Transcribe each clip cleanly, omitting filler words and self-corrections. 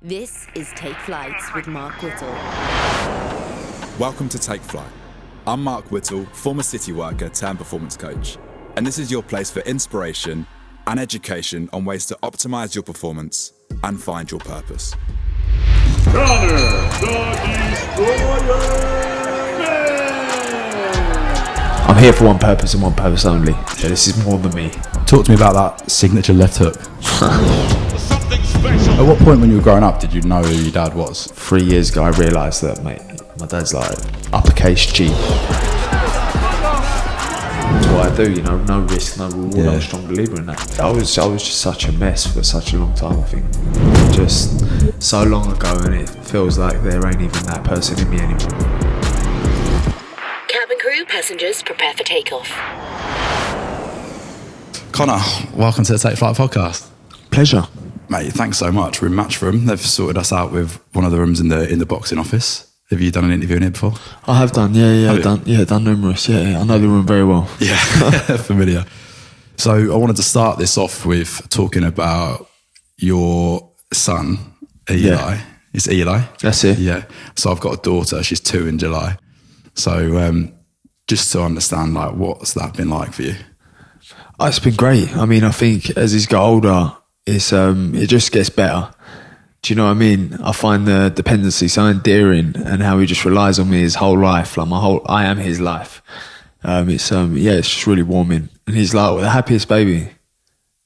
This is Take Flights with Mark Whittle. Welcome to Take Flight. I'm Mark Whittle, former city worker turned performance coach, and this is your place for inspiration and education on ways to optimize your performance and find your purpose. Conor the Destroyer Benn! I'm here for one purpose and one purpose only. So this is more than me. Talk to me about that signature left hook. Something special. At what point when you were growing up did you know who your dad was? 3 years ago I realised that, mate, my dad's like uppercase G. That's what I do, you know, no risk, no reward. Yeah. I'm a strong believer in that. I was just such a mess for such a long time, I think. Just so long ago, and it feels like there ain't even that person in me anymore. Cabin crew, passengers, prepare for takeoff. Conor, welcome to the Take Flight podcast. Pleasure. Mate, thanks so much. We're in Match Room. They've sorted us out with one of the rooms in the boxing office. Have you done an interview in here before? I have done, done numerous. Yeah, I know the room very well. Yeah, familiar. So I wanted to start this off with talking about your son, Eli. Yeah. It's Eli. That's it. Yeah. So I've got a daughter. She's 2 in July. So just to understand, like, what's that been like for you? Oh, it's been great. I mean, I think as he's got older, it just gets better. Do you know what I mean? I find the dependency so endearing, and how he just relies on me his whole life. Like I am his life. It's just really warming. And he's like the happiest baby.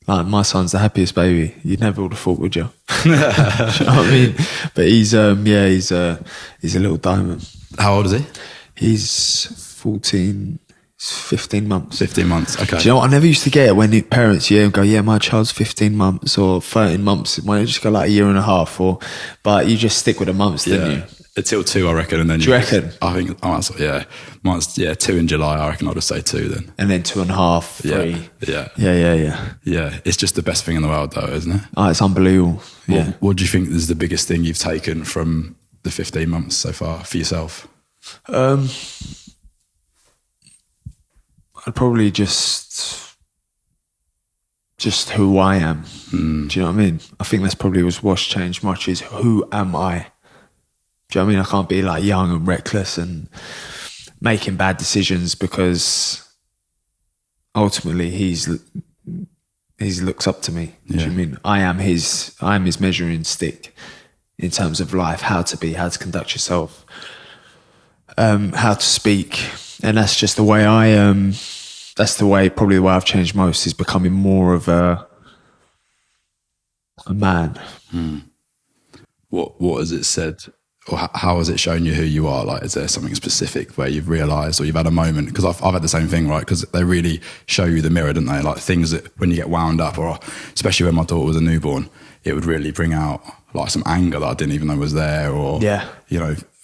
Like my son's the happiest baby. You'd never would have thought, would you? Do you know what I mean? But he's a little diamond. How old is he? He's 14. 15 months. 15 months, okay. Do you know what? I never used to get it when parents go, my child's 15 months or 13 months. When it just go like a year and a half, but you just stick with the months, didn't you? Until 2, I reckon. And then Do you reckon? I think, mine's 2 in July. I reckon I'll just say 2 then. And then 2.5, 3. Yeah. It's just the best thing in the world though, isn't it? Oh, it's unbelievable. Yeah. What do you think is the biggest thing you've taken from the 15 months so far for yourself? I'd probably just who I am. Do you know what I mean? I think that's probably what's changed much is who am I? Do you know what I mean? I can't be like young and reckless and making bad decisions, because ultimately he looks up to me. Do you know what I mean? I am his measuring stick in terms of life, how to be, how to conduct yourself, how to speak. And that's just the way probably the way I've changed most, is becoming more of a man. What has it said, or how has it shown you who you are? Like, is there something specific where you've realised, or you've had a moment? Because I've had the same thing, right? Because they really show you the mirror, don't they? Like things that when you get wound up, or especially when my daughter was a newborn, it would really bring out like some anger that I didn't even know was there, or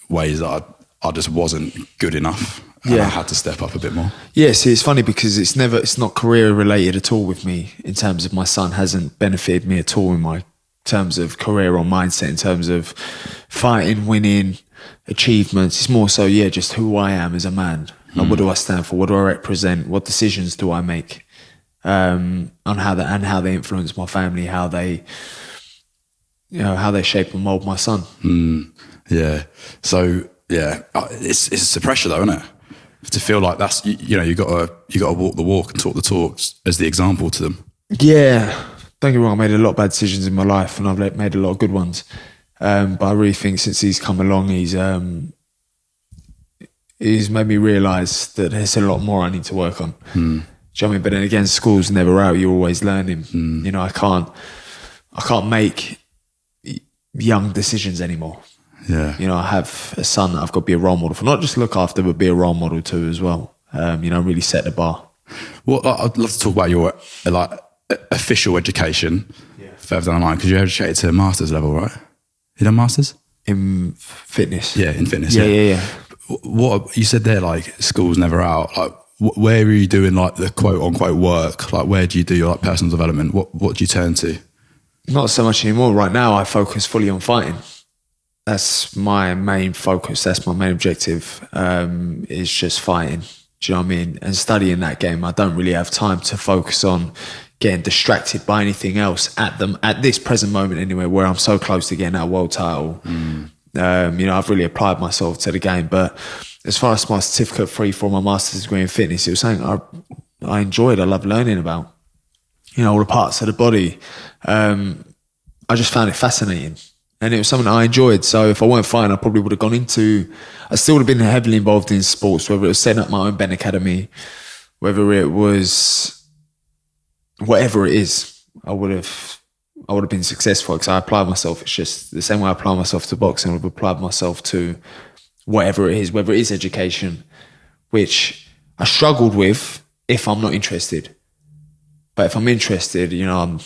ways that I just wasn't good enough. And I had to step up a bit more. Yeah, see, it's funny because it's not career related at all with me. In terms of my son hasn't benefited me at all in my terms of career or mindset, in terms of fighting, winning, achievements. It's more so, just who I am as a man. Like, what do I stand for? What do I represent? What decisions do I make? On how they influence my family, how they shape and mold my son. Yeah. So it's the pressure though, isn't it? To feel like that's you got to walk the walk and talk the talks as the example to them. Yeah, don't get me wrong. I made a lot of bad decisions in my life, and I've made a lot of good ones. But I really think since he's come along, he's made me realise that there's a lot more I need to work on. Do you know what I mean? But then again, school's never out. You're always learning. I can't make young decisions anymore. Yeah. I have a son that I've got to be a role model for, not just look after, but be a role model to as well. Really set the bar. Well, I'd love to talk about your official education further down the line, because you're educated to master's level, right? You done masters? In fitness. Yeah, in fitness. Yeah. What you said there, like school's never out. Like, where are you doing like the quote unquote work? Like, where do you do your personal development? What do you turn to? Not so much anymore. Right now, I focus fully on fighting. That's my main focus. That's my main objective, is just fighting. Do you know what I mean? And studying that game. I don't really have time to focus on getting distracted by anything else at this present moment anyway, where I'm so close to getting that world title. I've really applied myself to the game. But as far as my certificate 3 for my master's degree in fitness, it was something I enjoyed. I love learning about, all the parts of the body. I just found it fascinating, and it was something I enjoyed. So if I weren't fighting, I probably would have gone into. I still would have been heavily involved in sports, whether it was setting up my own Benn Academy, whether it was whatever it is. I would have been successful because I applied myself. It's just the same way I apply myself to boxing. I've applied myself to whatever it is, whether it is education, which I struggled with if I'm not interested. But if I'm interested, I'm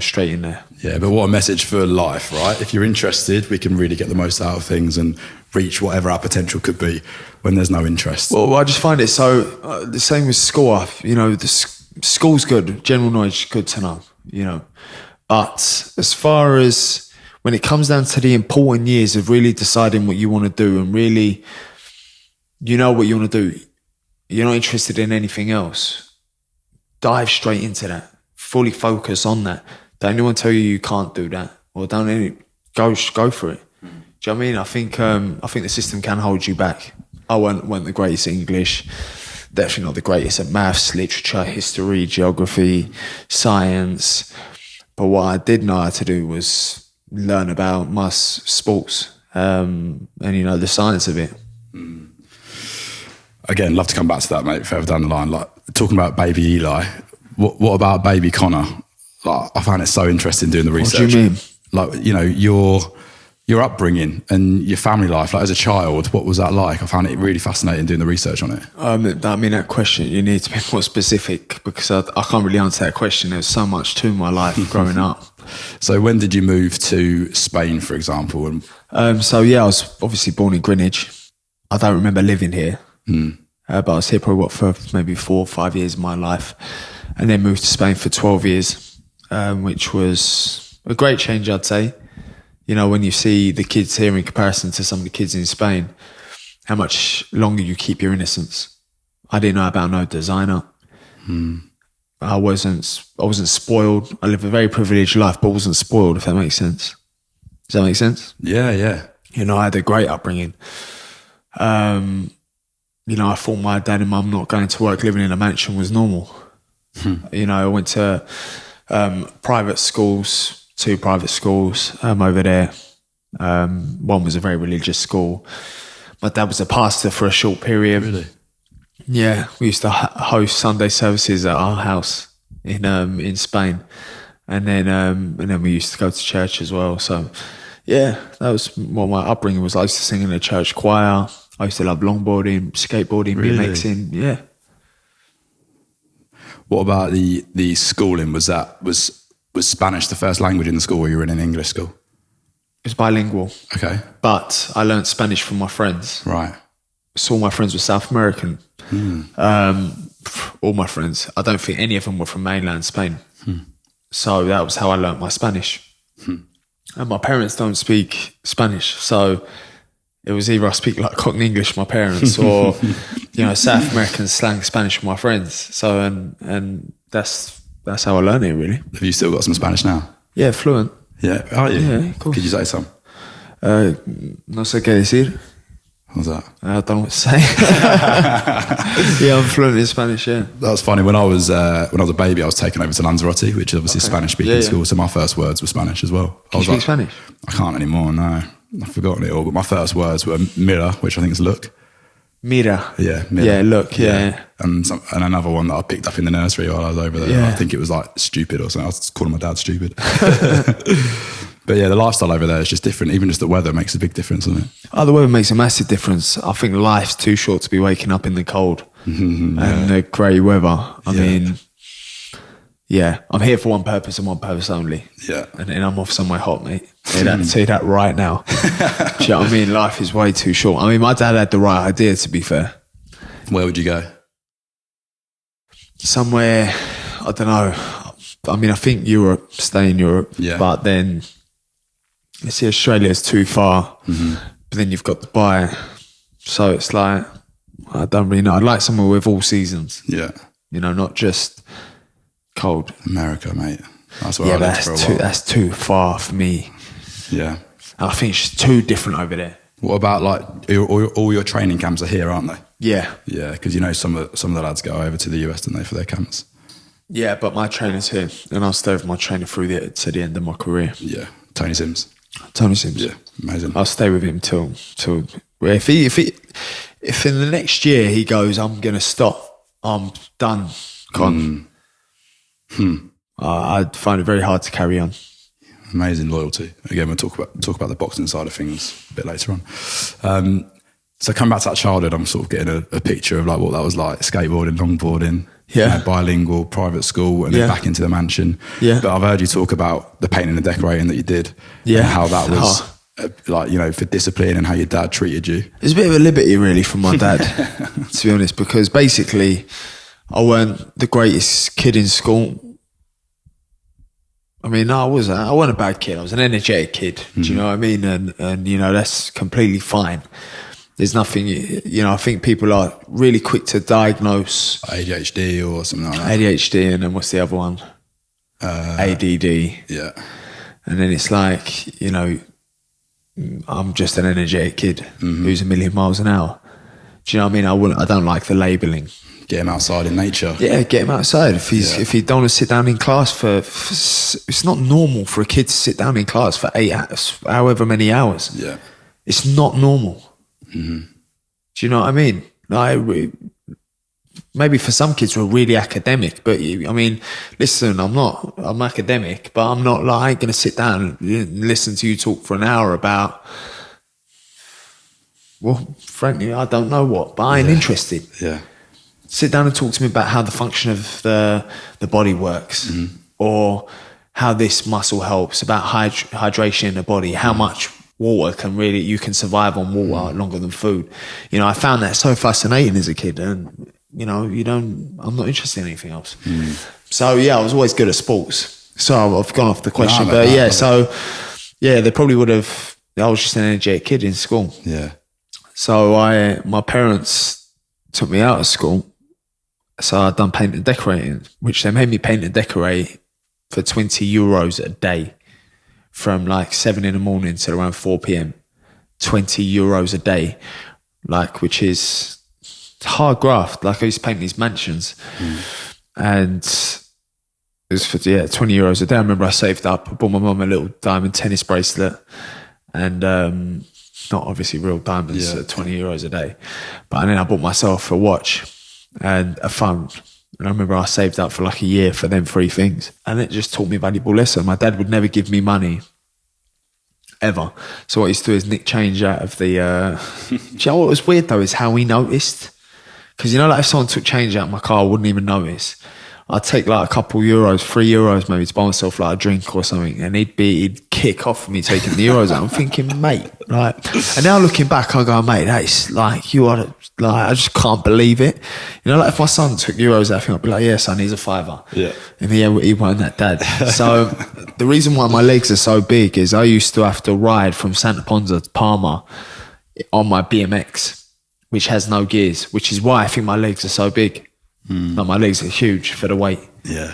straight in there. Yeah, but what a message for life, right? If you're interested, we can really get the most out of things and reach whatever our potential could be when there's no interest. Well, I just find it so, the same with school. School's good, general knowledge is good to know, But as far as when it comes down to the important years of really deciding what you want to do and really, what you want to do, you're not interested in anything else, dive straight into that. Fully focus on that. Don't anyone tell you can't do that, or go for it. Do you know what I mean? I think the system can hold you back. I weren't the greatest at English, definitely not the greatest at maths, literature, history, geography, science. But what I did know how to do was learn about my sports and the science of it. Again, love to come back to that, mate, further down the line. Like talking about baby Eli. What about baby Conor? Like, I find it so interesting doing the research. What do you mean? Like, your upbringing and your family life, like as a child, what was that like? I found it really fascinating doing the research on it. That question, you need to be more specific because I can't really answer that question. There's so much to my life growing up. So when did you move to Spain, for example? And I was obviously born in Greenwich. I don't remember living here, but I was here probably for maybe 4 or 5 years of my life. And then moved to Spain for 12 years, which was a great change, I'd say. When you see the kids here in comparison to some of the kids in Spain, how much longer you keep your innocence. I didn't know about no designer. I wasn't spoiled. I lived a very privileged life, but wasn't spoiled, if that makes sense. Does that make sense? Yeah. I had a great upbringing. I thought my dad and mum not going to work, living in a mansion was normal. I went to private schools, 2 private schools over there. One was a very religious school. My dad was a pastor for a short period. Really? Yeah, we used to host Sunday services at our house in Spain, and then we used to go to church as well. So, yeah, that was what my upbringing was. I used to sing in the church choir. I used to love longboarding, skateboarding, Really? BMXing. Yeah. What about the schooling? Was Spanish the first language in the school, or you were in an English school? It was bilingual. Okay. But I learned Spanish from my friends. Right. So all my friends were South American. All my friends. I don't think any of them were from mainland Spain. So that was how I learned my Spanish. And my parents don't speak Spanish. So it was either I speak like Cockney English with my parents or, South American slang Spanish with my friends. So, and that's how I learned it, really. Have you still got some Spanish now? Yeah, fluent. Yeah, are you? Yeah, cool. Could you say some? No sé qué decir. What's that? I don't know what to say. Yeah, I'm fluent in Spanish, yeah. That was funny. When I was a baby, I was taken over to Lanzarote, which is obviously a Spanish-speaking school. So my first words were Spanish as well. Can you speak Spanish? I can't anymore, no. I've forgotten it all. But my first words were mira, which I think is look. Mira. Yeah, mira. Yeah, look, yeah. And another one that I picked up in the nursery while I was over there. Yeah. I think it was like stupid or something. I was calling my dad stupid. But yeah, the lifestyle over there is just different. Even just the weather makes a big difference, doesn't it? Oh, the weather makes a massive difference. I think life's too short to be waking up in the cold and the grey weather. I mean, yeah, I'm here for one purpose and one purpose only. Yeah. And then I'm off somewhere hot, mate. Say that right now. Do you know what I mean? Life is way too short. I mean, my dad had the right idea, to be fair. Where would you go? Somewhere, I don't know. I mean, I think Europe, stay in Europe. Yeah. But then, you see, Australia's too far. But then you've got Dubai. So it's like, I don't really know. I'd like somewhere with all seasons. Yeah. Not just Cold. America, mate. That's where Yeah, I but lived for a while. that's too far for me. Yeah. I think it's just too different over there. What about like all your training camps are here, aren't they? Yeah. Yeah, because you know some of the lads go over to the US, don't they, for their camps? Yeah, but my trainer's here, and I'll stay with my trainer through to the end of my career. Yeah, Tony Sims. Tony Sims. Yeah, amazing. I'll stay with him till if in the next year he goes, I'm gonna stop, I'm done, Con. I'd find it very hard to carry on. Amazing loyalty. Again, we'll talk about the boxing side of things a bit later on. So coming back to that childhood, I'm sort of getting a picture of like what that was like: skateboarding, longboarding, bilingual, private school, and then back into the mansion. Yeah. But I've heard you talk about the painting and decorating that you did. Yeah. And how that was like, you know, for discipline and how your dad treated you. It's a bit of a liberty, really, from my dad, to be honest, because basically I weren't the greatest kid in school. I mean, no, I wasn't a bad kid. I was an energetic kid. Do you know what I mean? And you know, that's completely fine. There's nothing, you know, I think people are really quick to diagnose ADHD or something like that. ADHD, and then what's the other one? ADD. Yeah. And then it's like, you know, I'm just an energetic kid who's a million miles an hour. Do you know what I mean? I don't like the labelling. Get him outside in nature. Yeah, get him outside. If he don't want to sit down in class for it's not normal for a kid to sit down in class for 8 hours, however many hours. Yeah. It's not normal. Do you know what I mean? Maybe for some kids we're really academic, but I mean, listen, I'm academic, but I'm not like, I ain't going to sit down and listen to you talk for an hour about, well, frankly, I don't know what, but I ain't interested. Yeah. Sit down and talk to me about how the function of the body works, or how this muscle helps, about hydration in the body, how much water you can survive on water longer than food. You know, I found that so fascinating as a kid, and you know, I'm not interested in anything else. So yeah, I was always good at sports. So I've gone off the question, they probably would have. I was just an energetic kid in school. Yeah. So my parents took me out of school. So I'd done paint and decorating, which they made me paint and decorate for €20 a day, from like 7 a.m. to around 4 p.m. €20 a day, like, which is hard graft. Like, I used to paint these mansions, and it was for €20 a day. I remember I saved up. I bought my mum a little diamond tennis bracelet, and not obviously real diamonds at €20 a day, but then I bought myself a watch and a phone. And I remember I saved up for like a year for them 3 things, and it just taught me a valuable lesson. My dad would never give me money, ever. So what he used to do is nick change out of the. Do you know what was weird though is how he noticed, because you know, like if someone took change out of my car, I wouldn't even notice. I'd take like a couple euros, €3 maybe, to buy myself like a drink or something, and he'd kick off for me taking the euros out. I'm thinking, mate, like, and now looking back, I go, mate, that is like, you are like, I just can't believe it. You know, like if my son took euros out, I think I'd be like, yeah, son, he's a £5. Yeah. And he wasn't that dad. So the reason why my legs are so big is I used to have to ride from Santa Ponsa to Palma on my BMX, which has no gears, which is why I think my legs are so big. Like, my legs are huge for the weight. Yeah.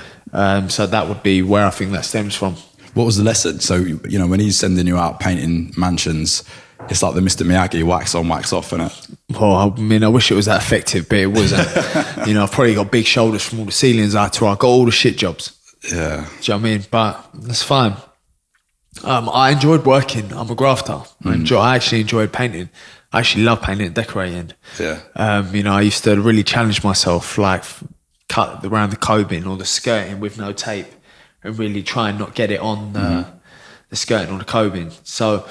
So that would be where I think that stems from. What was the lesson? So, you know, when he's sending you out painting mansions, it's like the Mr. Miyagi, wax on, wax off, innit? Well, I mean, I wish it was that effective, but it wasn't. You know, I've probably got big shoulders from all the ceilings I got all the shit jobs. Yeah. Do you know what I mean? But that's fine. I enjoyed working. I'm a grafter. I actually enjoyed painting. I actually love painting and decorating. Yeah. You know, I used to really challenge myself, like cut around the cobing or the skirting with no tape, and really try and not get it on the skirting or the cobing. So,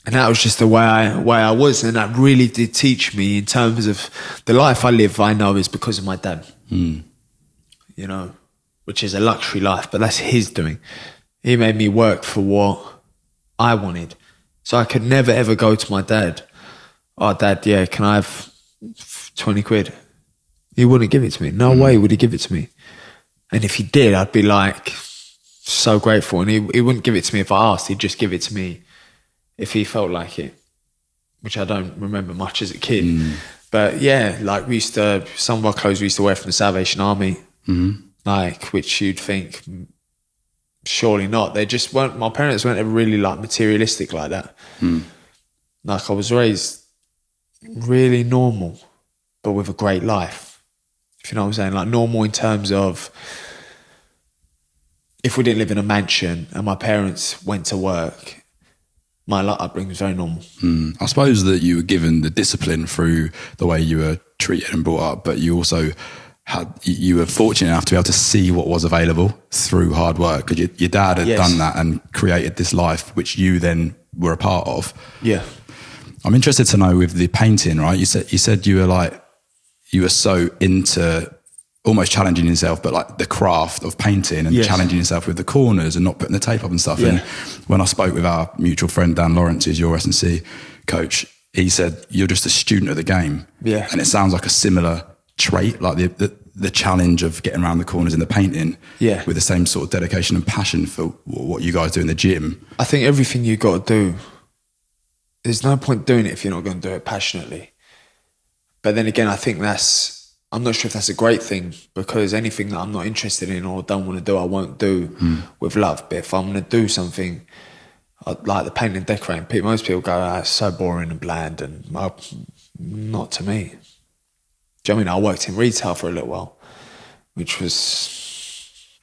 and that was just the way I was, and that really did teach me in terms of the life I live. I know is because of my dad. You know, which is a luxury life, but that's his doing. He made me work for what I wanted, so I could never ever go to my dad. Oh, Dad, yeah, can I have 20 quid? He wouldn't give it to me. No way would he give it to me. And if he did, I'd be like so grateful. And he wouldn't give it to me if I asked. He'd just give it to me if he felt like it, which I don't remember much as a kid. But yeah, like some of our clothes we used to wear from the Salvation Army. like, which you'd think, surely not. They just weren't, my parents weren't ever really like materialistic like that. Like I was raised really normal, but with a great life. If you know what I'm saying? Like normal in terms of, if we didn't live in a mansion and my parents went to work, my upbringing was very normal. I suppose that you were given the discipline through the way you were treated and brought up, but you also you were fortunate enough to be able to see what was available through hard work, because your dad had done that and created this life which you then were a part of. Yeah. I'm interested to know with the painting, right? You said you were so into almost challenging yourself, but like the craft of painting and challenging yourself with the corners and not putting the tape up and stuff. And when I spoke with our mutual friend Dan Lawrence, who's your S&C coach, he said you're just a student of the game. Yeah. And it sounds like a similar trait, like the challenge of getting around the corners in the painting, with the same sort of dedication and passion for what you guys do in the gym. I think everything you got to do, there's no point doing it if you're not going to do it passionately. But then again, I think I'm not sure if that's a great thing, because anything that I'm not interested in or don't want to do, I won't do with love. But if I'm going to do something like the painting and decorating, most people go, it's so boring and bland, and not to me. Do you know what I mean? I worked in retail for a little while, which was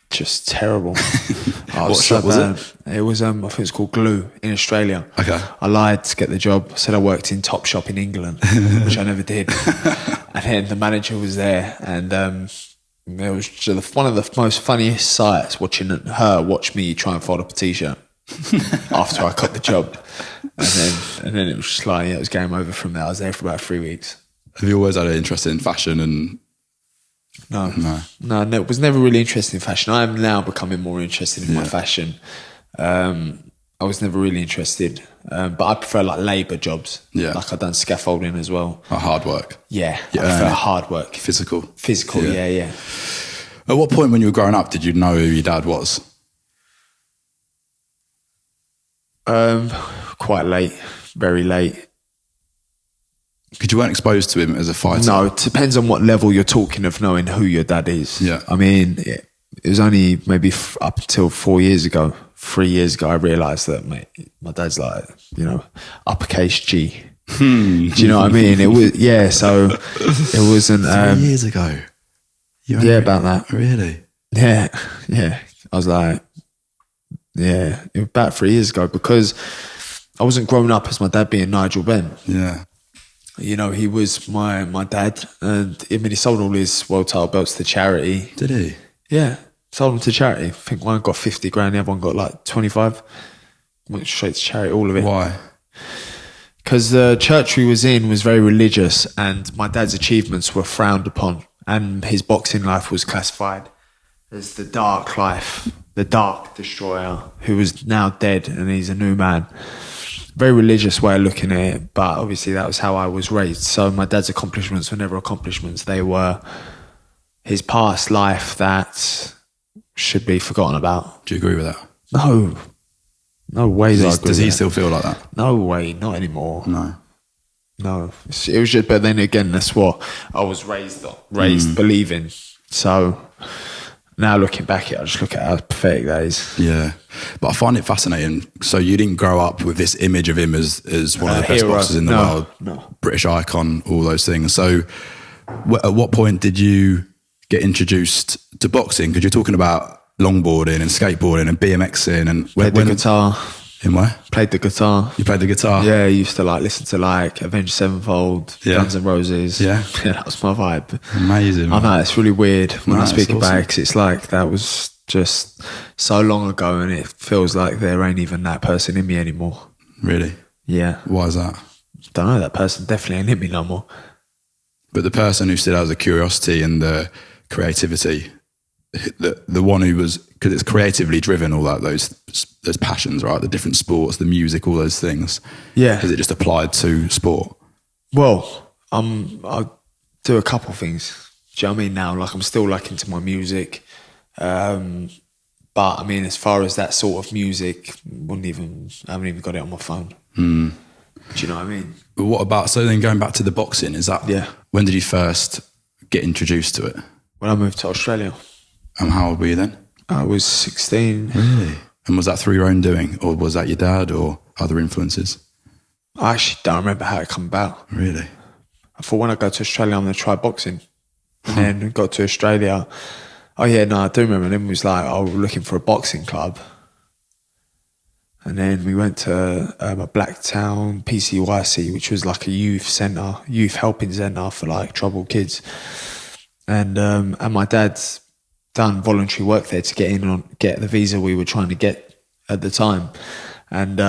just terrible. What shop was it? It was, I think it was called Glue in Australia. Okay. I lied to get the job. I said I worked in Topshop in England, which I never did. And then the manager was there, and it was just one of the most funniest sights watching her watch me try and fold up a t-shirt after I got the job. And then it was just like, it was game over from there. I was there for about 3 weeks. Have you always had an interest in fashion? And No, it was never really interested in fashion. I am now becoming more interested in my fashion. I was never really interested, but I prefer like labour jobs. Yeah, like I've done scaffolding as well. Hard work. Yeah, I prefer hard work. Physical. Yeah. At what point when you were growing up did you know who your dad was? Quite late, very late. Because you weren't exposed to him as a fighter. No, it depends on what level you're talking of knowing who your dad is. Yeah. I mean, it was only maybe up until 3 years ago, I realised that my dad's like, uppercase G. Do you know what I mean? It was, so it wasn't... 3 years ago? About that. Really? Yeah. I was like, it was about 3 years ago, because I wasn't growing up as my dad being Nigel Benn. Yeah. He was my dad, and he sold all his world title belts to charity. Did he? Yeah, sold them to charity. I think one got 50 grand, the other one got like 25. Went straight to charity, all of it. Why? Because the church we was in was very religious, and my dad's achievements were frowned upon, and his boxing life was classified as the dark life, the dark destroyer, who was now dead, and he's a new man. Very religious way of looking at it, but obviously that was how I was raised. So my dad's accomplishments were never accomplishments. They were his past life that should be forgotten about. Do you agree with that? No way. Does he still feel like that? No way, not anymore. No. It was just, but then again, that's what I was raised believing. So now looking back at it, I just look at how pathetic that is. Yeah. But I find it fascinating. So you didn't grow up with this image of him as one of the best boxers in the world. No. British icon, all those things. So at what point did you get introduced to boxing? Because you're talking about longboarding and skateboarding and BMXing and... Played the guitar. In where? Played the guitar. You played the guitar? Yeah, I used to listen to Avenged Sevenfold, Guns N' Roses. Yeah. That was my vibe. Amazing. I know, it's really weird when I speak awesome. about it, because it's like that was just so long ago, and it feels like there ain't even that person in me anymore. Really? Yeah. Why is that? Don't know, that person definitely ain't in me no more. But the person who still has the curiosity and the creativity, the one who was, because it's creatively driven, all that, those passions, right? The different sports, the music, all those things. Yeah. Has it just applied to sport? Well, I do a couple of things. Do you know what I mean? Now, like I'm still into my music. But I mean, as far as that sort of music, I haven't even got it on my phone. Do you know what I mean? But what about, so then going back to the boxing, is that, when did you first get introduced to it? When I moved to Australia. And how old were you then? I was 16. Really? And was that through your own doing, or was that your dad or other influences? I actually don't remember how it came about. Really? I thought when I go to Australia, I'm going to try boxing. And then got to Australia. Oh yeah, no, I do remember. And then it was like, oh, we're looking for a boxing club. And then we went to a Blacktown PCYC, which was like a youth helping centre for like troubled kids. And my dad's done voluntary work there to get the visa we were trying to get at the time. And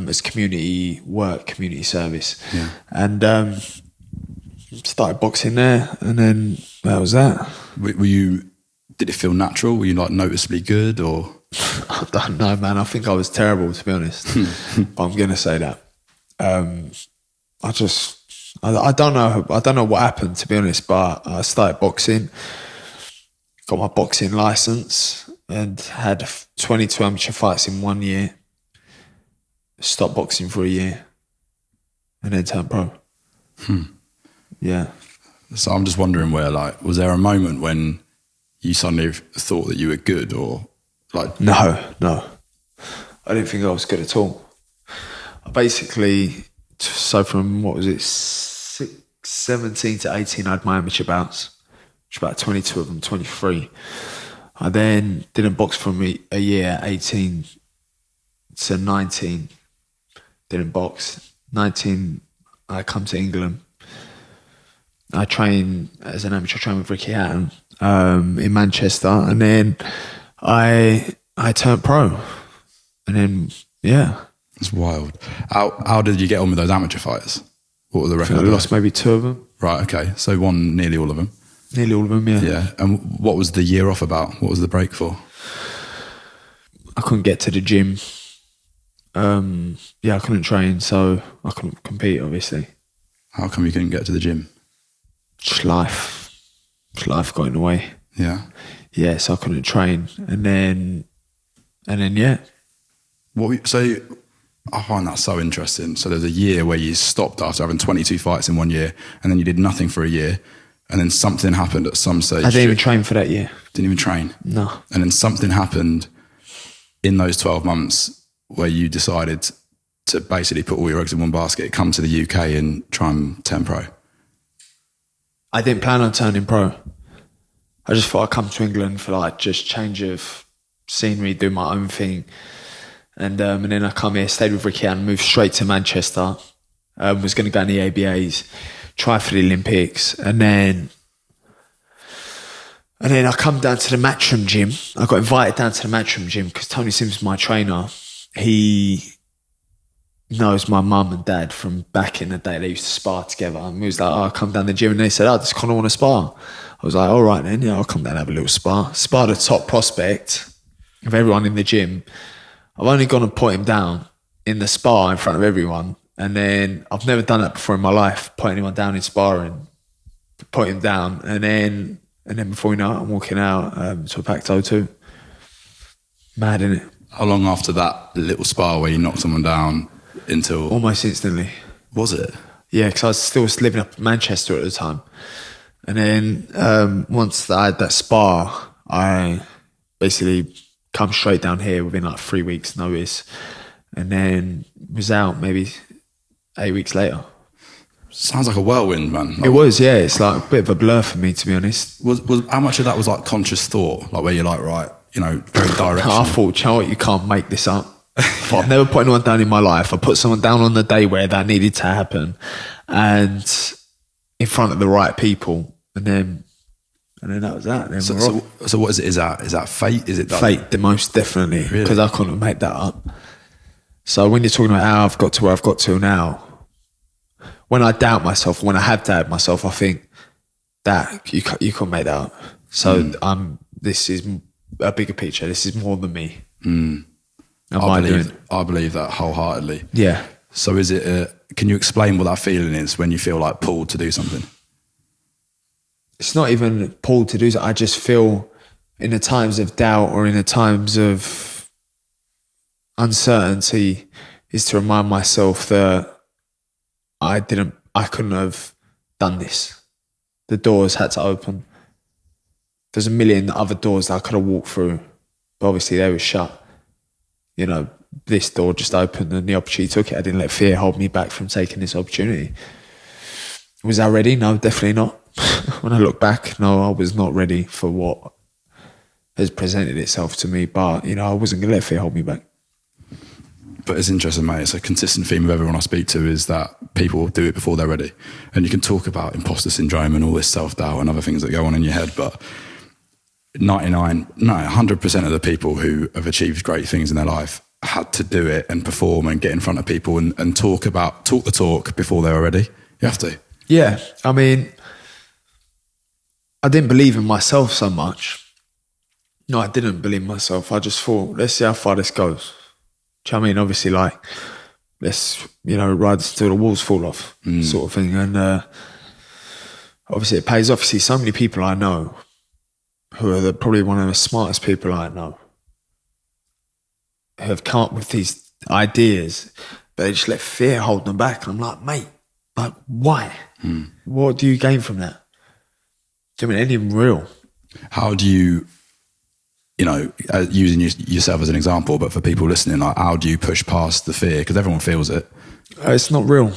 it's community work, community service. Yeah. And started boxing there, and then that was that. Did it feel natural? Were you like noticeably good, or? I don't know, man. I think I was terrible, to be honest. But I'm going to say that. I don't know. I don't know what happened, to be honest, but I started boxing, got my boxing license, and had 22 amateur fights in 1 year. Stopped boxing for a year, and then turned pro. Yeah. So I'm just wondering was there a moment when you suddenly thought that you were good, or like? No. I didn't think I was good at all. I basically, so from, 17 to 18, I had my amateur bouts, which about 22 of them, 23. I then didn't box for a year, 18 to 19. Didn't box. 19, I come to England. I train as an amateur, train with Ricky Hatton in Manchester, and then I turned pro, and then it's wild. How did you get on with those amateur fights? What were the records? I lost maybe 2 of them. Right, okay, so won nearly all of them. Nearly all of them, yeah. Yeah, and what was the year off about? What was the break for? I couldn't get to the gym. I couldn't train, so I couldn't compete, obviously. How come you couldn't get to the gym? Just life got in the way. Yeah. Yeah, so I couldn't train, and then yeah. So I find that so interesting. So there's a year where you stopped after having 22 fights in 1 year, and then you did nothing for a year, and then something happened at some stage. I didn't even train for that year. Didn't even train? No. And then something happened in those 12 months where you decided to basically put all your eggs in one basket, come to the UK and try and turn pro. I didn't plan on turning pro. I just thought I'd come to England for like just change of scenery, do my own thing. And then I come here, stayed with Ricky and moved straight to Manchester. Was going to go in the ABAs, try for the Olympics. And then I come down to the Matchroom gym. I got invited down to the Matchroom gym because Tony Sims, my trainer, he knows my mum and dad from back in the day. They used to spar together. And we was like, I'll come down the gym. And they said, does Conor want to spar? I was like, all right then, I'll come down and have a little spar. Spar the top prospect of everyone in the gym. I've only gone and put him down in the spar in front of everyone. And then I've never done that before in my life, put anyone down in sparring, put him down. And then before you know it, I'm walking out to a packed O2. Mad, innit? How long after that little spar where you knocked someone down until... Almost instantly. Was it? Yeah, because I was still living up in Manchester at the time. And then once I had that spar, I basically come straight down here within like 3 weeks notice, and then was out maybe 8 weeks later. Sounds like a whirlwind, man. It was, yeah. It's like a bit of a blur for me, to be honest. Was how much of that was like conscious thought, like where you're like, right, very directional? I thought, you know what, you can't make this up. I've never put anyone down in my life. I put someone down on the day where that needed to happen, and in front of the right people, and then that was that. Then so what is it? Is that fate? Is it fate? The most definitely, because I couldn't make that up. So when you're talking about how I've got to where I've got to now, when I doubt myself, when I have doubted myself, I think that you can't make that up. So this is a bigger picture. This is more than me. I believe that wholeheartedly. Yeah. So is it? Can you explain what that feeling is when you feel like pulled to do something? It's not even pulled to do something. I just feel in the times of doubt or in the times of uncertainty is to remind myself that I couldn't have done this. The doors had to open. there's a million other doors that I could have walked through, but obviously they were shut. You know, this door just opened and the opportunity took it. I didn't let fear hold me back from taking this opportunity. Was I ready? No, definitely not. When I look back, no, I was not ready for what has presented itself to me. But, you know, I wasn't going to let fear hold me back. But it's interesting, mate. It's a consistent theme of everyone I speak to is that people do it before they're ready. And you can talk about imposter syndrome and all this self-doubt and other things that go on in your head, but 100% of the people who have achieved great things in their life had to do it and perform and get in front of people and talk the talk before they were ready. You have to. Yeah, I mean, I didn't believe in myself so much. No, I didn't believe in myself. I just thought, let's see how far this goes. Do you know what I mean? Obviously, like, let's, you know, ride till the walls fall off, sort of thing. And obviously it pays off. You see so many people I know who are probably one of the smartest people I know, who have come up with these ideas, but they just let fear hold them back. And I'm like, mate, like, why? What do you gain from that? Do you mean anything real? How do you know, using yourself as an example, but for people listening, like, how do you push past the fear? Because everyone feels it. It's not real.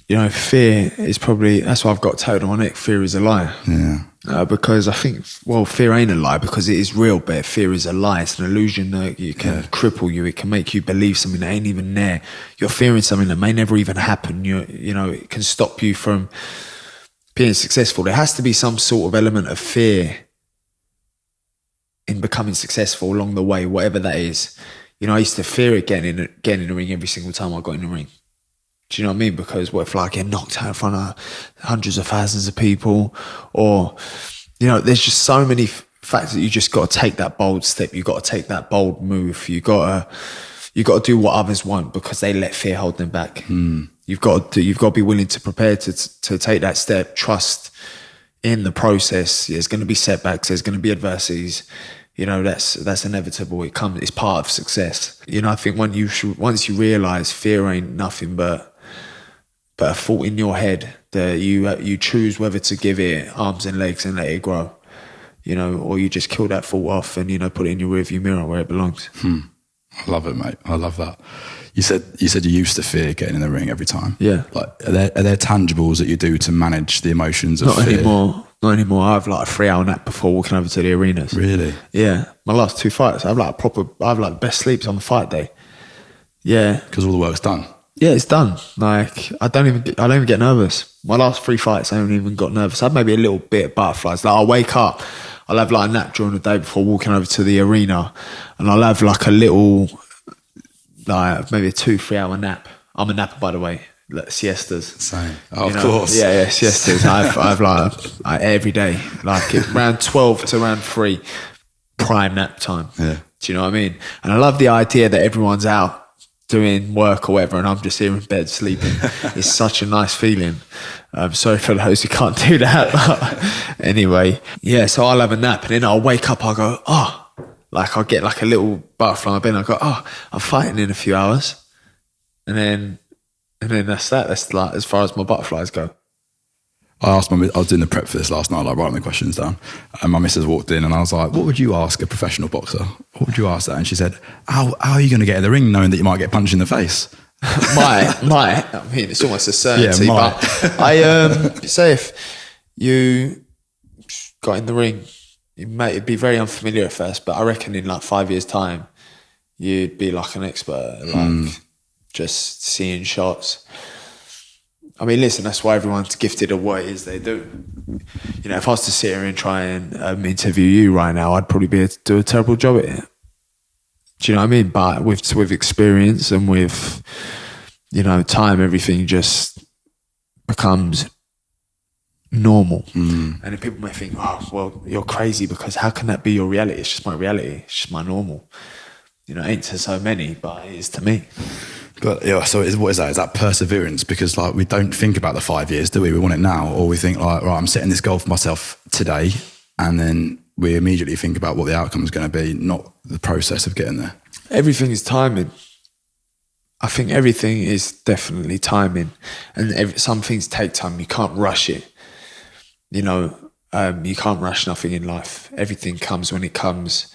You know, fear is probably, that's why I've got tattooed on my neck, fear is a lie. Yeah. Because I think, well, fear ain't a lie because it is real, but fear is a lie. It's an illusion that it can cripple you. It can make you believe something that ain't even there. You're fearing something that may never even happen. You know, it can stop you from being successful. There has to be some sort of element of fear in becoming successful along the way, whatever that is. You know, I used to fear it getting in the ring every single time I got in the ring. Do you know what I mean? Because what if I get knocked out in front of hundreds of thousands of people? Or, you know, there's just so many factors that you just got to take that bold step. You got to take that bold move. You got to do what others won't because they let fear hold them back. You've got to be willing to prepare to take that step. Trust in the process. There's going to be setbacks. There's going to be adversities. You know, that's inevitable. It's part of success. You know, I think once you realise fear ain't nothing but a thought in your head that you choose whether to give it arms and legs and let it grow, you know, or you just kill that thought off and, you know, put it in your rearview mirror where it belongs. I love it, mate. I love that. You said you used to fear getting in the ring every time. Yeah. Like, are there tangibles that you do to manage the emotions of fear? Not anymore. I have like a 3-hour nap before walking over to the arenas. Really? Yeah. My last 2 fights, I have like the best sleeps on the fight day. Yeah. Because all the work's done. Yeah, it's done. Like, I don't even get nervous. My last 3 fights, I haven't even got nervous. I had maybe a little bit of butterflies. Like, I'll wake up, I'll have like a nap during the day before walking over to the arena, and I'll have like a little, like maybe a 2-3 hour nap. I'm a napper, by the way. Like siestas. Same. Oh, you of know? course. Yeah, siestas. I've like every day, like around 12 to around 3, prime nap time. Yeah. Do you know what I mean? And I love the idea that everyone's out doing work or whatever, and I'm just here in bed sleeping. It's such a nice feeling. Sorry for those who can't do that. But anyway, yeah, so I'll have a nap and then I'll wake up, I'll go, like I'll get like a little butterfly in my bed, I'll go, I'm fighting in a few hours. And then that's that. That's like as far as my butterflies go. I was doing the prep for this last night, like writing the questions down, and my missus walked in and I was like, what would you ask a professional boxer? What would you ask that? And she said, how are you going to get in the ring knowing that you might get punched in the face? might. I mean, it's almost a certainty. Yeah, might. But I say if you got in the ring, it'd be very unfamiliar at first, but I reckon in like 5 years' time, you'd be like an expert, like just seeing shots. I mean, listen, that's why everyone's gifted at what it is they do. You know, if I was to sit here and try and interview you right now, I'd probably do a terrible job at it. Do you know what I mean? But with experience and with, you know, time, everything just becomes normal. And then people may think, well, you're crazy because how can that be your reality? It's just my reality. It's just my normal. You know, it ain't to so many, but it is to me. But yeah, so what is that? Is that perseverance? Because like we don't think about the 5 years, do we? We want it now, or we think like, right, I'm setting this goal for myself today, and then we immediately think about what the outcome is going to be, not the process of getting there. Everything is timing. I think everything is definitely timing, and some things take time. You can't rush it. You know, You can't rush nothing in life. Everything comes when it comes.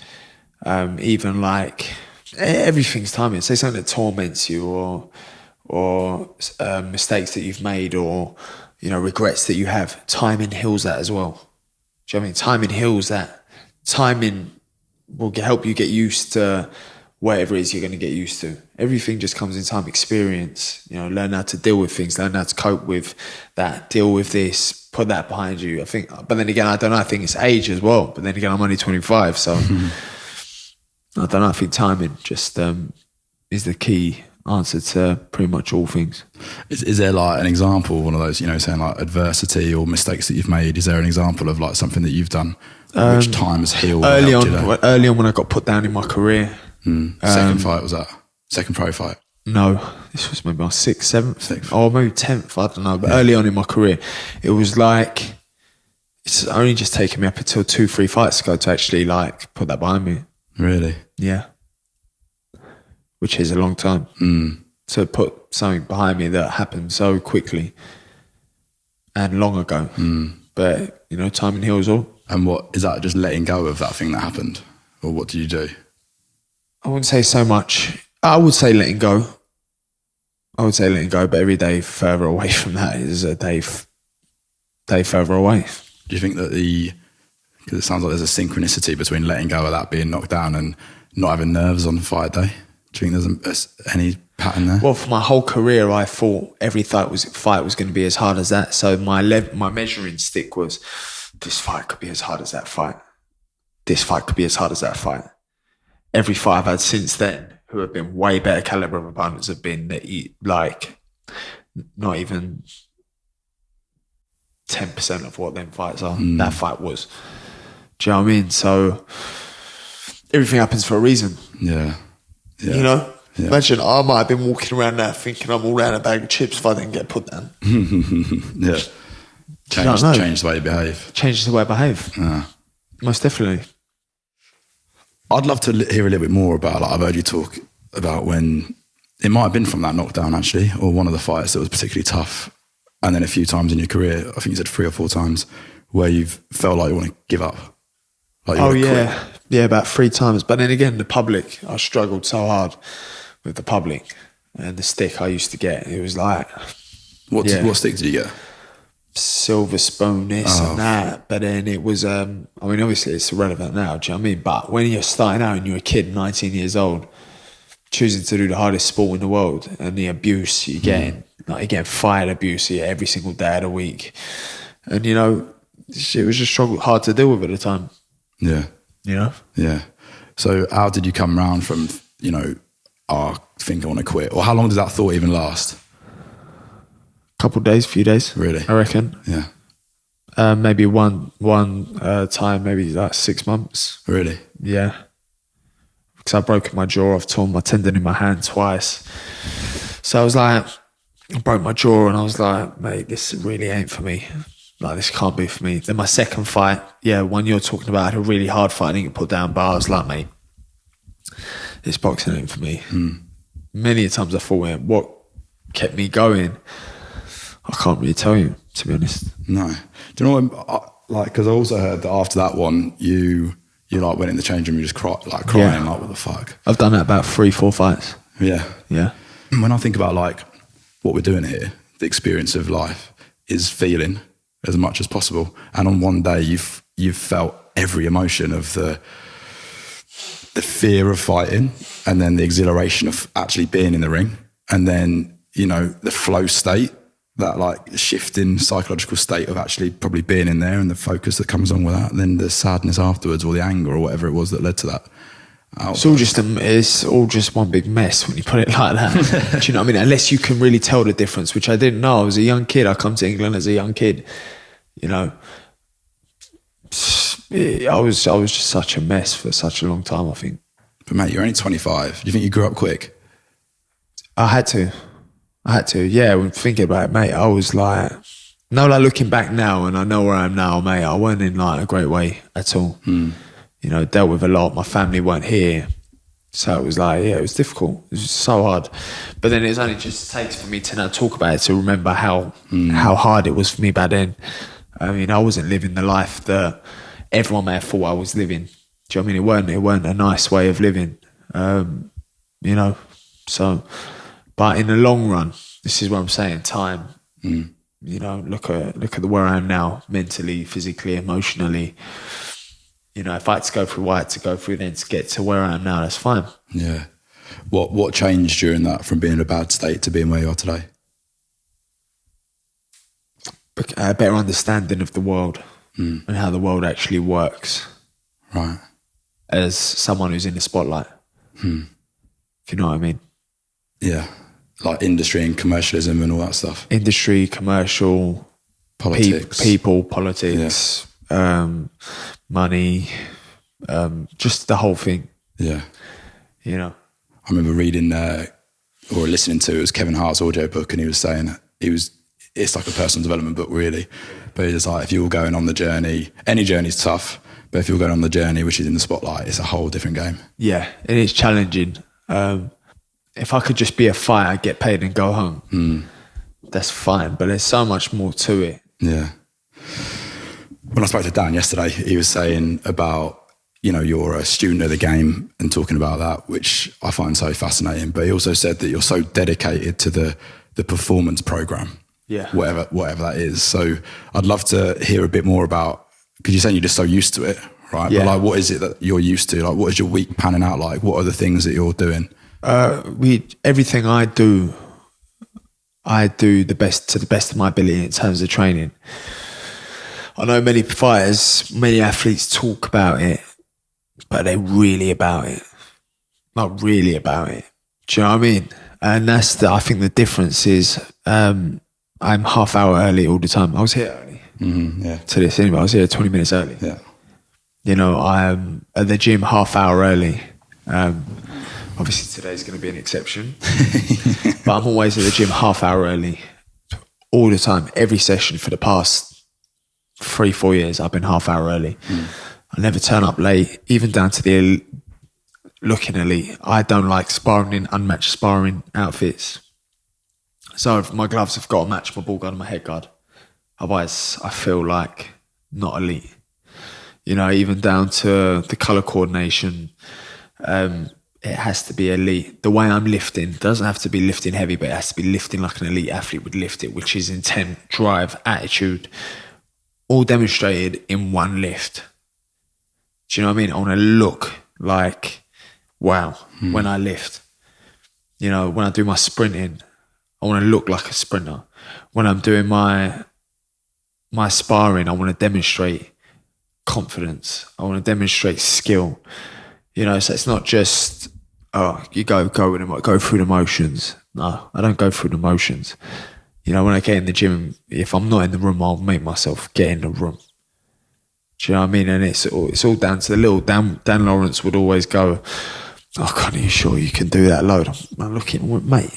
Even like everything's timing. Say something that torments you, or mistakes that you've made, or regrets that you have. Timing heals that as well. Do you know what I mean? Timing heals that. Timing will help you get used to whatever it is you're going to get used to. Everything just comes in time. Experience, learn how to deal with things, learn how to cope with that, deal with this, put that behind you. I think, but then again, I don't know, I think it's age as well. But then again, I'm only 25, so I don't know, I think timing just is the key answer to pretty much all things. Is there like an example, one of those, saying like adversity or mistakes that you've made? Is there an example of like something that you've done which time has healed? Early on when I got put down in my career. Second fight was that? Second pro fight? No, this was maybe my 6th, 7th, or maybe 10th, I don't know. But early on in my career, it was like, it's only just taken me up until 2-3 fights ago to actually like put that behind me. Really? Yeah. Which is a long time to put something behind me that happened so quickly and long ago. But, timing heals all. And what, is that just letting go of that thing that happened? Or what do you do? I wouldn't say so much. I would say letting go. But every day further away from that is a day further away. Do you think that because it sounds like there's a synchronicity between letting go of that being knocked down and not having nerves on fight day? Do you think there's any pattern there? Well, for my whole career, I thought every fight was going to be as hard as that. So my measuring stick was, this fight could be as hard as that fight. This fight could be as hard as that fight. Every fight I've had since then, who have been way better caliber of opponents, have been like not even 10% of what them fights are. That fight was. Do you know what I mean? So everything happens for a reason. Yeah. Yeah. Imagine I might have been walking around now thinking I'm all around a bag of chips if I didn't get put down. Yeah. Change the way you behave. Changes the way I behave. Yeah. Most definitely. I'd love to hear a little bit more about, like, I've heard you talk about when, it might have been from that knockdown actually, or one of the fights that was particularly tough, and then a few times in your career, I think you said 3 or 4 times, where you've felt like you want to give up. Like quit. Yeah, about 3 times. But then again, the public, I struggled so hard with the public and the stick I used to get. It was like... What stick did you get? Silver spoon, this and that. But then it was, obviously it's irrelevant now, do you know what I mean? But when you're starting out and you're a kid, 19 years old, choosing to do the hardest sport in the world, and the abuse you're getting, like you're getting fired abuse every single day of the week. And, it was just hard to deal with at the time. Yeah. Yeah. So how did you come around from, I think I want to quit? Or how long did that thought even last? Few days. Really? I reckon. Yeah. Maybe one time, maybe like 6 months. Really? Yeah. Because I've broken my jaw, I've torn my tendon in my hand twice. So I was like, I broke my jaw and I was like, mate, this really ain't for me. Like, this can't be for me. Then my second fight, one you're talking about, I had a really hard fight, I didn't get put down, but I was like, mate, this boxing ain't for me. Many times I thought, what kept me going? I can't really tell you, to be honest. No. Do you know what, because I also heard that after that one, you like went in the change room, you just crying, like, what the fuck? I've done that about 3-4 fights. Yeah. Yeah. When I think about like what we're doing here, the experience of life is feeling as much as possible. And on one day you've felt every emotion of the fear of fighting, and then the exhilaration of actually being in the ring, and then, the flow state, that like shifting psychological state of actually probably being in there, and the focus that comes on with that, and then the sadness afterwards, or the anger, or whatever it was that led to that. It's all just one big mess when you put it like that. Do you know what I mean? Unless you can really tell the difference, which I didn't know. I was a young kid. I come to England as a young kid. I was just such a mess for such a long time, I think. But mate, you're only 25. Do you think you grew up quick? I had to. Yeah, when thinking about it, mate, I was like, looking back now, and I know where I am now, mate, I weren't in like a great way at all. Dealt with a lot. My family weren't here. So it was like, it was difficult. It was so hard. But then it only just takes for me to now talk about it to remember how hard it was for me back then. I mean, I wasn't living the life that everyone may have thought I was living. Do you know what I mean? It weren't a nice way of living, you know. So, but in the long run, this is what I'm saying. Time, you know. Look at where I am now, mentally, physically, emotionally. You know, if I had to go through what I had to go through, then to get to where I am now, that's fine. Yeah. What changed during that from being in a bad state to being where you are today? A better understanding of the world and how the world actually works. Right. As someone who's in the spotlight. If you know what I mean. Yeah. Like industry and commercialism and all that stuff. Industry, commercial, Politics. people, politics, money, just the whole thing. Yeah. You know. I remember reading or listening to, it was Kevin Hart's audio book, and he was saying it's like a personal development book, really. But it's like, if you're going on the journey, any journey's tough, but if you're going on the journey, which is in the spotlight, it's a whole different game. Yeah, it is challenging. If I could just be a fighter, get paid and go home, that's fine. But there's so much more to it. Yeah. When I spoke to Dan yesterday, he was saying about, you know, you're a student of the game and talking about that, which I find so fascinating. But he also said that you're so dedicated to the performance program. Yeah. Whatever that is. So I'd love to hear a bit more about, because you're saying you're just so used to it, right? Yeah. But like, what is it that you're used to? Like, what is your week panning out like? What are the things that you're doing? Everything I do the best to the best of my ability in terms of training. I know many fighters, many athletes talk about it, but they're really about it. Not really about it. Do you know what I mean? And I think the difference is, I'm half hour early all the time. I was here early to this anyway. I was here 20 minutes early. Yeah. You know, I'm at the gym half hour early. Obviously today's going to be an exception, but I'm always at the gym half hour early all the time. Every session for the past 3-4 years, I've been half hour early. I never turn up late, even down to the looking elite. I don't like sparring in unmatched sparring outfits. So if my gloves have got to match my ball guard and my head guard. Otherwise, I feel like not elite. You know, even down to the colour coordination, it has to be elite. The way I'm lifting doesn't have to be lifting heavy, but it has to be lifting like an elite athlete would lift it, which is intent, drive, attitude, all demonstrated in one lift. Do you know what I mean? I want to look like, wow, when I lift. You know, when I do my sprinting, I want to look like a sprinter. When I'm doing my sparring, I want to demonstrate confidence. I want to demonstrate skill. You know, so it's not just, you go through the motions. No, I don't go through the motions. You know, when I get in the gym, if I'm not in the room, I'll make myself get in the room. Do you know what I mean? And it's all down to the little Dan Lawrence would always go, "Oh, God, are you sure you can do that load?" I'm looking, mate.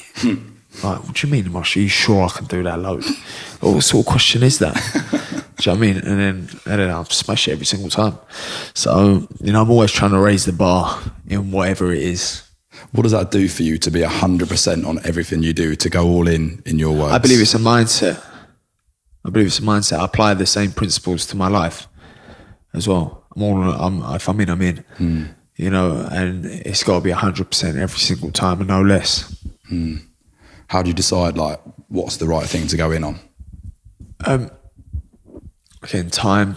Like, what do you mean, Mosh? Are you sure I can do that load? What sort of question is that? Do you know what I mean? And then I'll smash it every single time. So, you know, I'm always trying to raise the bar in whatever it is. What does that do for you to be 100% on everything you do, to go all in your words? I believe it's a mindset. I apply the same principles to my life as well. If I'm in, I'm in. You know, and it's got to be 100% every single time and no less. How do you decide, like, what's the right thing to go in on? Again, time.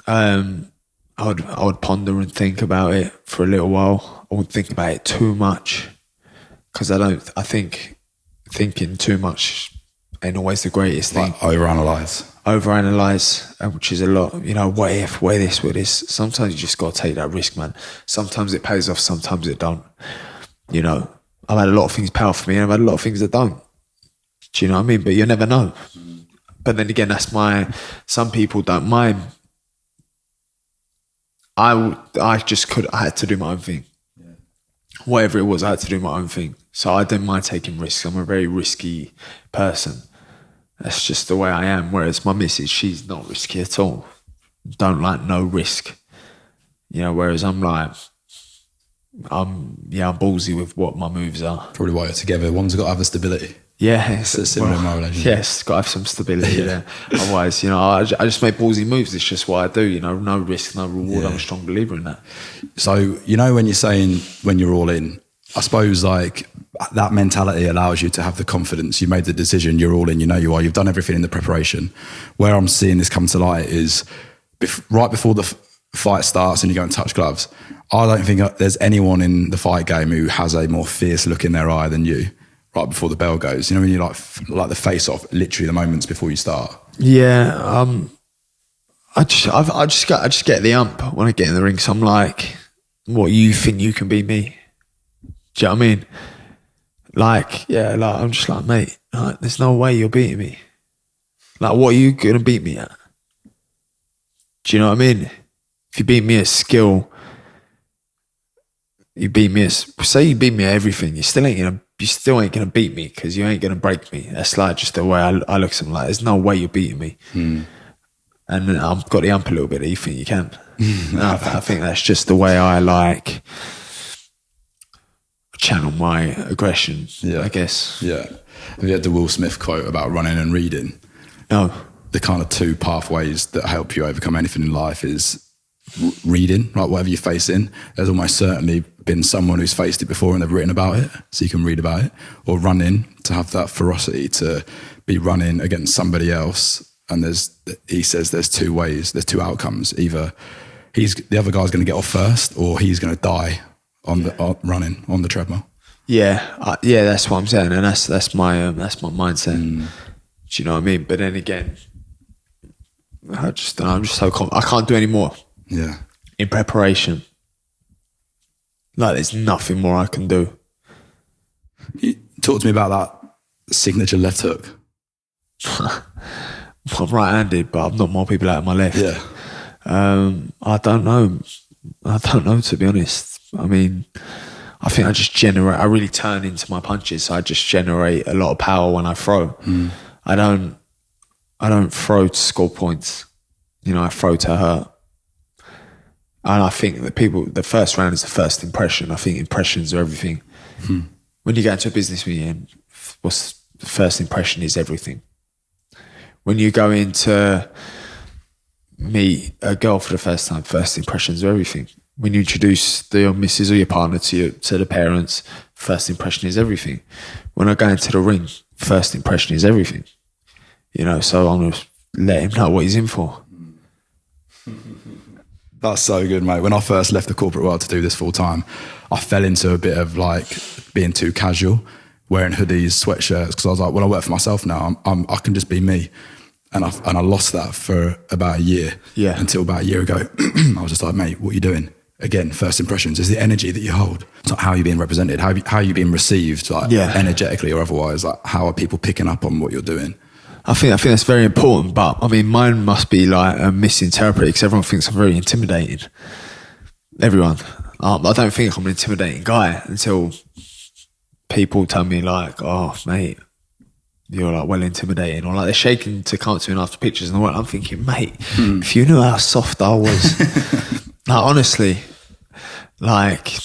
I would ponder and think about it for a little while. I wouldn't think about it too much, because I think thinking too much ain't always the greatest thing. Like overanalyze, which is a lot. You know, what if, what this. Sometimes you just got to take that risk, man. Sometimes it pays off, sometimes it don't. You know, I've had a lot of things pay off for me, and I've had a lot of things that don't. Do you know what I mean? But you never know. But then again, some people don't mind. I had to do my own thing. Yeah. Whatever it was, I had to do my own thing. So I didn't mind taking risks. I'm a very risky person. That's just the way I am. Whereas my missus, she's not risky at all. Don't like no risk. You know, whereas I'm ballsy with what my moves are. Probably why you're together. One's got to have the stability. Yeah, It's a similar in my relationship. Yes, got to have some stability there. Otherwise, I just make ballsy moves. It's just what I do. No risk, no reward. I'm a strong believer in that. So, when you're saying when you're all in, I suppose like that mentality allows you to have the confidence. You made the decision, you're all in, you are, you've done everything in the preparation. Where I'm seeing this come to light is right before the fight starts and you go and touch gloves. I don't think there's anyone in the fight game who has a more fierce look in their eye than you right before the bell goes. When you like the face off, literally the moments before you start. Yeah, I just get the ump when I get in the ring. So I'm like, what, you think you can beat me? Do you know what I mean? I'm just like, mate, there's no way you're beating me. Like, what are you gonna beat me at? Do you know what I mean? If you beat me at skill, you beat me at, say you beat me at everything, you still ain't gonna beat me because you ain't gonna break me. That's like just the way I look at something. Like, there's no way you're beating me. And I've got the ump a little bit that you think you can. I think that's just the way I channel my aggression, I guess. Yeah. Have you had the Will Smith quote about running and reading? No. The kind of two pathways that help you overcome anything in life is reading, like whatever you're facing. There's almost certainly been someone who's faced it before and they've written about it, so you can read about it. Or running, to have that ferocity to be running against somebody else. And he says there's two ways, there's two outcomes. Either the other guy's going to get off first, or he's going to die running on the treadmill. Yeah, that's what I'm saying, and that's my mindset. Do you know what I mean? But then again, I'm just so I can't do any more. Yeah. In preparation, like there's nothing more I can do. Talk to me about that signature left hook. I'm right-handed, but I've knocked more people out of my left. Yeah. I don't know, to be honest. I mean, I think I really turn into my punches. So I just generate a lot of power when I throw. I don't throw to score points. I throw to hurt. And I think that the first round is the first impression. I think impressions are everything. When you go into a business meeting, the first impression is everything. When you go in to meet a girl for the first time, first impressions are everything. When you introduce your missus or your partner to the parents, first impression is everything. When I go into the ring, first impression is everything. So I'm going to let him know what he's in for. That's so good, mate. When I first left the corporate world to do this full time, I fell into a bit of being too casual, wearing hoodies, sweatshirts, because I was like, well, I work for myself now. I can just be me. And I lost that for about a year. Yeah. Until about a year ago, I was just like, mate, what are you doing? Again, first impressions is the energy that you hold. It's not how you're being represented, how are you being received, energetically or otherwise. Like, how are people picking up on what you're doing? I think that's very important. But I mean, mine must be misinterpreted because everyone thinks I'm very intimidating. Everyone. I don't think I'm an intimidating guy until people tell me oh, mate, you're well intimidating, or they're shaking to come to me after pictures and I'm thinking, mate, if you knew how soft I was, honestly, mate,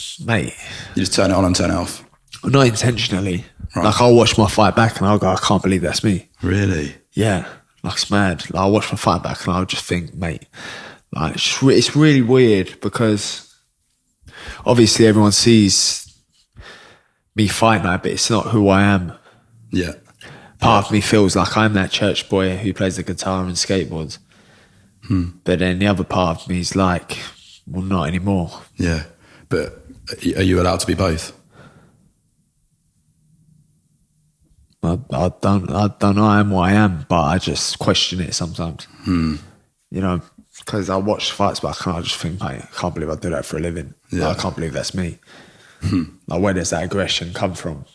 you just turn it on and turn it off. Not intentionally. Right. I'll watch my fight back and I'll go, I can't believe that's me. Really? Yeah, it's mad. I'll watch my fight back and I'll just think, mate, it's really weird because obviously everyone sees me fight now, but it's not who I am. Yeah. Part of me feels like I'm that church boy who plays the guitar and skateboards. But then the other part of me is well, not anymore. Yeah. But are you allowed to be both? I don't know I am what I am, but I just question it sometimes. Because I watch fights back and I just think, mate, I can't believe I do that for a living. I can't believe that's me. Where does that aggression come from?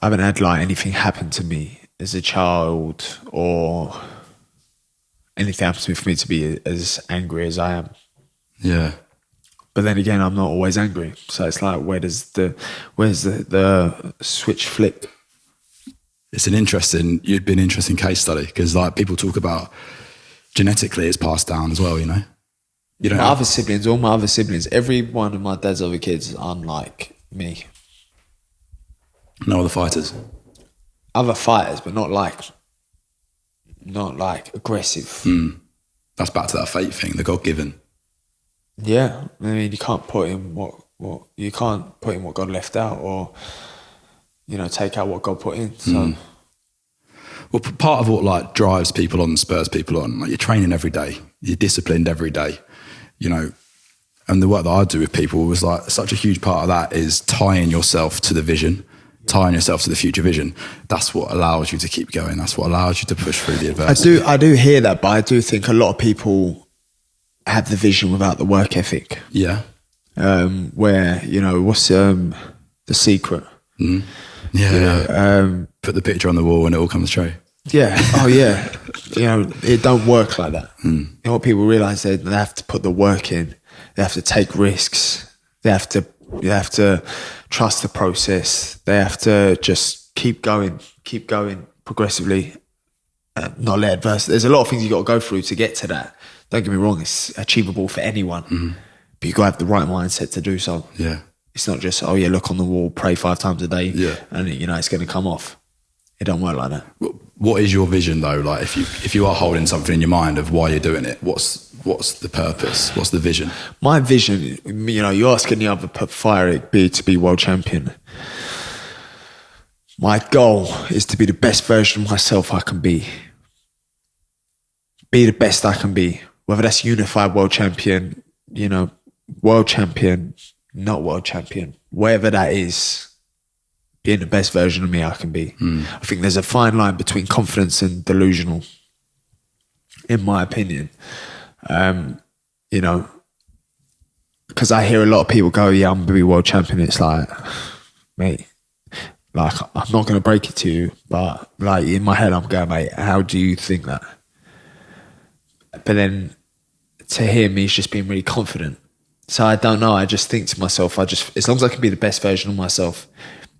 I haven't had anything happen to me as a child or anything happen to me for me to be as angry as I am. Yeah. But then again, I'm not always angry. So it's where's the switch flip? You'd be an interesting case study because people talk about genetically it's passed down as well, You don't all my other siblings, every one of my dad's other kids are unlike me. No other fighters? other fighters, but not like aggressive. That's back to that fate thing, the God-given. Yeah, I mean, you can't put in what God left out, or take out what God put in. So, Well, part of what like drives people on, spurs people on, like you're training every day, you're disciplined every day, and the work that I do with people was like such a huge part of that is tying yourself to the vision, tying yourself to the future vision. That's what allows you to keep going. That's what allows you to push through the adversity. I do hear that, but I do think a lot of people have the vision without the work ethic. Yeah. Where, what's the secret? Yeah. Put the picture on the wall and it all comes true. Yeah. Oh, yeah. It don't work like that. What people realise, they have to put the work in. They have to take risks. They have to trust the process. They have to just keep going progressively. Not let adversity. There's a lot of things you got to go through to get to that. Don't get me wrong, it's achievable for anyone, but you got to have the right mindset to do so. Yeah. It's not just, look on the wall, pray 5 times a day, and it's going to come off. It don't work like that. What is your vision though? Like if you are holding something in your mind of why you're doing it, what's the purpose? What's the vision? My vision, you ask any other fighter, it'd be to be world champion. My goal is to be the best version of myself I can be. Be the best I can be. Whether that's unified world champion, world champion, not world champion, whatever that is, being the best version of me I can be. I think there's a fine line between confidence and delusional, in my opinion. Because I hear a lot of people go, I'm going to be world champion. It's like, mate, like, I'm not going to break it to you, but like in my head, I'm going, mate, how do you think that? But then to hear me is just being really confident. So I don't know. I just think to myself, as long as I can be the best version of myself,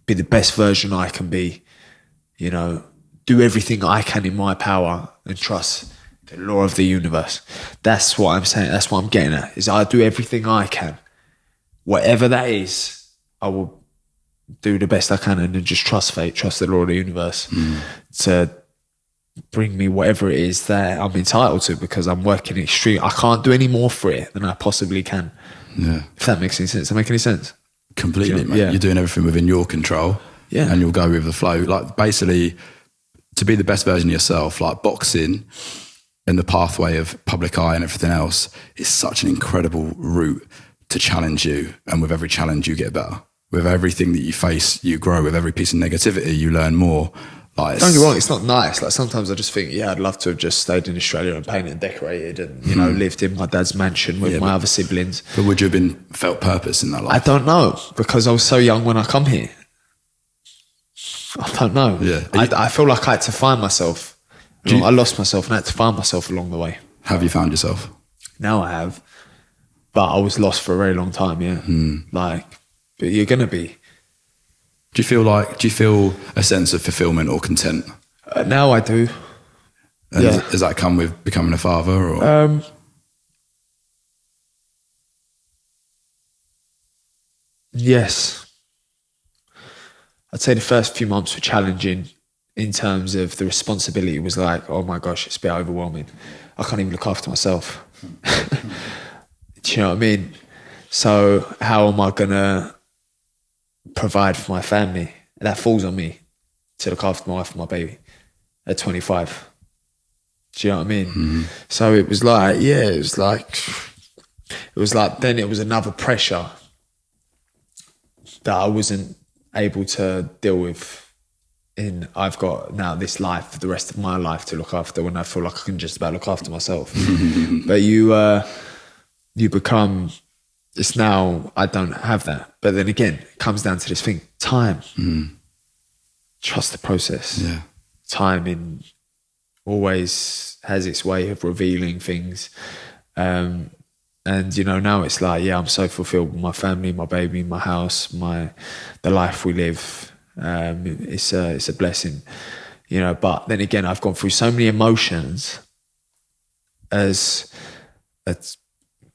be the best version I can be, do everything I can in my power and trust the law of the universe. That's what I'm saying. That's what I'm getting at, is I do everything I can. Whatever that is, I will do the best I can and then just trust fate, trust the law of the universe to bring me whatever it is that I'm entitled to, because I'm working extreme. I can't do any more for it than I possibly can. Yeah. If that makes any sense. Does that make any sense? Completely, mate. Yeah. You're doing everything within your control. Yeah. And you'll go with the flow. Like basically to be the best version of yourself, like boxing and the pathway of public eye and everything else is such an incredible route to challenge you. And with every challenge you get better. With everything that you face, you grow. With every piece of negativity, you learn more. Like, don't get me wrong, it's not nice. Like sometimes I just think, I'd love to have just stayed in Australia and painted and decorated and, lived in my dad's mansion with my other siblings. But would you have felt purpose in that life? I don't know, because I was so young when I come here. I don't know. Yeah. I feel like I had to find myself. I lost myself and I had to find myself along the way. Have you found yourself? Now I have. But I was lost for a very long time, but you're going to be. Do you feel a sense of fulfillment or content? Now I do. And does that come with becoming a father? Or? Yes. I'd say the first few months were challenging in terms of the responsibility was like, oh my gosh, it's a bit overwhelming. I can't even look after myself. Do you know what I mean? So how am I going to provide for my family? That falls on me to look after my wife and my baby at 25. Do you know what I mean? Mm-hmm. So it was like, then it was another pressure that I wasn't able to deal with. I've got now this life for the rest of my life to look after, when I feel like I can just about look after myself. But you become, it's now, I don't have that. But then again, it comes down to this thing, time. Trust the process. Yeah. Timing always has its way of revealing things. And now it's like, I'm so fulfilled with my family, my baby, my house, the life we live. It's a blessing, but then again, I've gone through so many emotions as at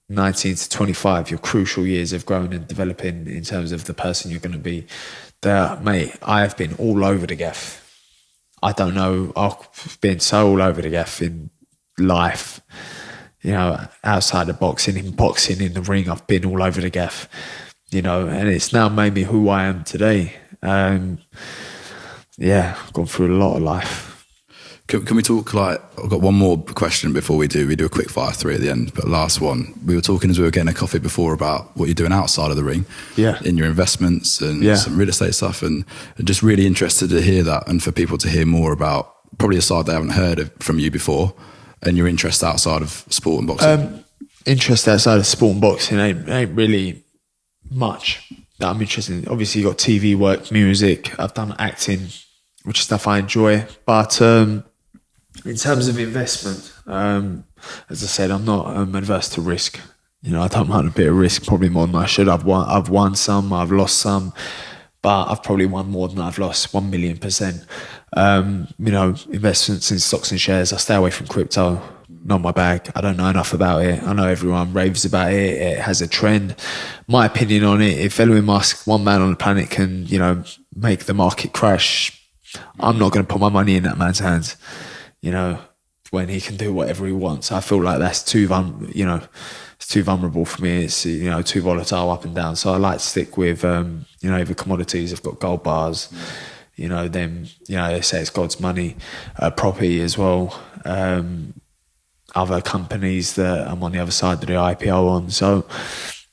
19 to 25, your crucial years of growing and developing in terms of the person you're going to be. That, mate, I have been all over the gaff. I don't know. I've been so all over the gaff in life, you know, outside of boxing, in the ring. I've been all over the gaff, you know, and it's now made me who I am today. Yeah, I've gone through a lot of life. Can we talk, like, I've got one more question before we do a quick fire three at the end, but last one. We were talking as we were getting a coffee before about what you're doing outside of the ring, in your investments and some real estate stuff, and just really interested to hear that and for people to hear more about probably a side they haven't heard of from you before and your interest outside of sport and boxing. Interest outside of sport and boxing ain't really much that I'm interested in. Obviously, you got TV work, music. I've done acting, which is stuff I enjoy. But in terms of investment, as I said, I'm not adverse to risk. You know, I don't mind a bit of risk, probably more than I should. I've won some, I've lost some, but I've probably won more than I've lost, 1,000,000%. You know, investments in stocks and shares. I stay away from crypto. Not my bag. I don't know enough about it. I know everyone raves about it. It has a trend. My opinion on it, if Elon Musk, one man on the planet, can, you know, make the market crash, I'm not going to put my money in that man's hands, you know, when he can do whatever he wants. I feel like that's too vulnerable for me. It's, you know, too volatile up and down. So I like to stick with, you know, either commodities. I've got gold bars, you know, them, you know, they say it's God's money, property as well. Other companies that I'm on the other side of the IPO on. So,